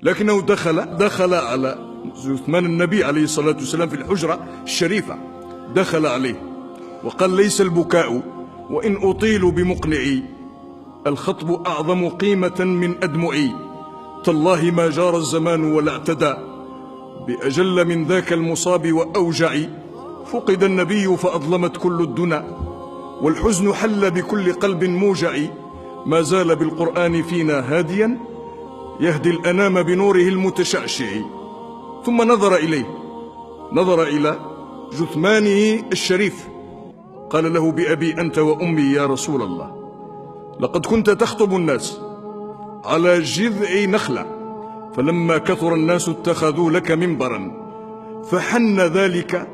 لكنه دخل على جثمان النبي عليه الصلاة والسلام في الحجرة الشريفة، دخل عليه وقال: ليس البكاء وإن أطيل بمقنعي، الخطب أعظم قيمة من أدمعي، تالله ما جار الزمان ولا اعتدى بأجل من ذاك المصاب وأوجع، فقد النبي فأظلمت كل الدنا، والحزن حل بكل قلب موجع، ما زال بالقرآن فينا هاديا يهدي الأنام بنوره المتشعشع. ثم نظر إلى جثمانه الشريف، قال له: بأبي أنت وأمي يا رسول الله، لقد كنت تخطب الناس على جذع نخلة، فلما كثر الناس اتخذوا لك منبرا، فحن ذلك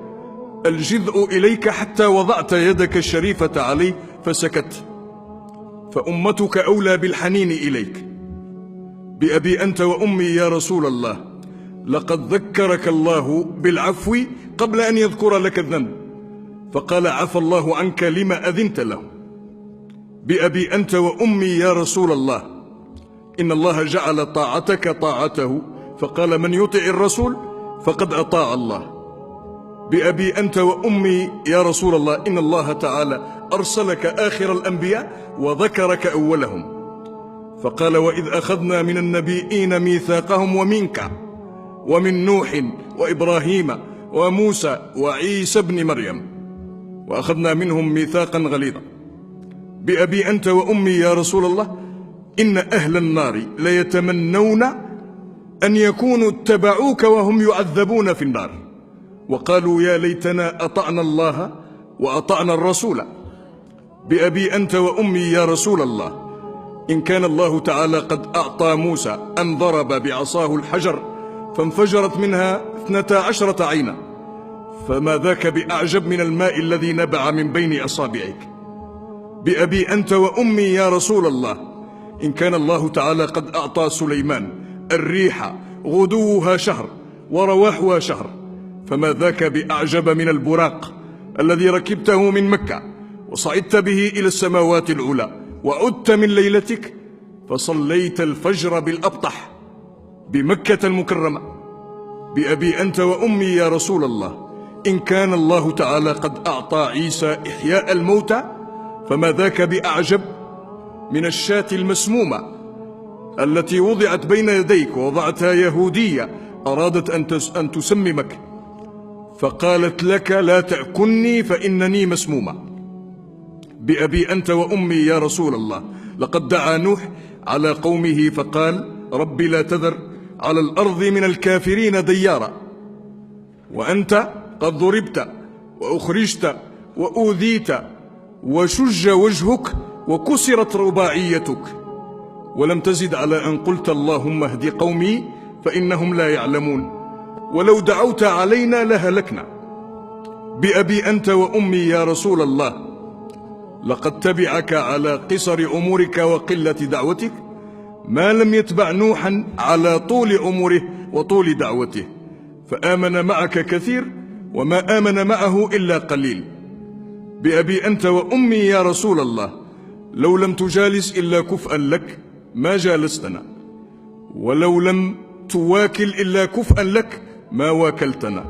الجذع إليك حتى وضعت يدك الشريفة عليه فسكت، فأمتك أولى بالحنين إليك. بأبي أنت وأمي يا رسول الله، لقد ذكرك الله بالعفو قبل أن يذكر لك الذنب، فقال: عفى الله عنك لما أذنت له. بأبي أنت وأمي يا رسول الله، إن الله جعل طاعتك طاعته، فقال: من يطع الرسول فقد أطاع الله. بأبي أنت وأمي يا رسول الله، إن الله تعالى أرسلك آخر الأنبياء وذكرك أولهم، فقال: وإذ أخذنا من النبيين ميثاقهم ومنك ومن نوح وإبراهيم وموسى وعيسى بن مريم وأخذنا منهم ميثاقا غليظا. بأبي أنت وأمي يا رسول الله، إن أهل النار ليتمنون أن يكونوا اتبعوك وهم يعذبون في النار، وقالوا: يا ليتنا أطعنا الله وأطعنا الرسول. بأبي أنت وأمي يا رسول الله، إن كان الله تعالى قد أعطى موسى أن ضرب بعصاه الحجر فانفجرت منها 12 عينا، فما ذاك بأعجب من الماء الذي نبع من بين أصابعك. بأبي أنت وأمي يا رسول الله، إن كان الله تعالى قد أعطى سليمان الريح غدوها شهر ورواحها شهر، فما ذاك بأعجب من البراق الذي ركبته من مكة وصعدت به إلى السماوات العلى، وعدت من ليلتك فصليت الفجر بالأبطح بمكة المكرمة. بأبي أنت وأمي يا رسول الله، إن كان الله تعالى قد أعطى عيسى إحياء الموتى، فما ذاك بأعجب من الشاة المسمومة التي وضعت بين يديك ووضعتها يهودية أرادت أن تسممك، فقالت لك: لا تأكلني فإنني مسمومة. بأبي أنت وأمي يا رسول الله، لقد دعا نوح على قومه فقال: رب لا تذر على الأرض من الكافرين ديارا، وأنت قد ضربت وأخرجت وأوذيت وشج وجهك وكسرت رباعيتك، ولم تزد على أن قلت: اللهم اهد قومي فإنهم لا يعلمون، ولو دعوت علينا لهلكنا. بأبي أنت وأمي يا رسول الله، لقد تبعك على قصر عمرك وقلة دعوتك ما لم يتبع نوحا على طول عمره وطول دعوته، فآمن معك كثير وما آمن معه إلا قليل. بأبي أنت وأمي يا رسول الله، لو لم تجالس إلا كفءا لك ما جالستنا، ولو لم تواكل إلا كفءا لك ما واكلتنا،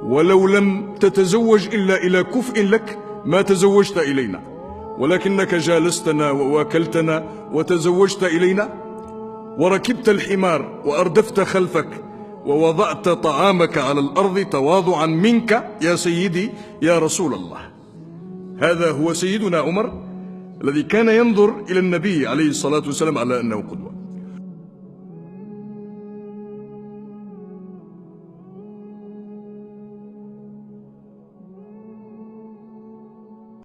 ولو لم تتزوج إلا إلى كفء لك ما تزوجت إلينا، ولكنك جالستنا وواكلتنا وتزوجت إلينا، وركبت الحمار وأردفت خلفك ووضعت طعامك على الأرض تواضعا منك يا سيدي يا رسول الله. هذا هو سيدنا عمر الذي كان ينظر إلى النبي عليه الصلاة والسلام على أنه قدوة.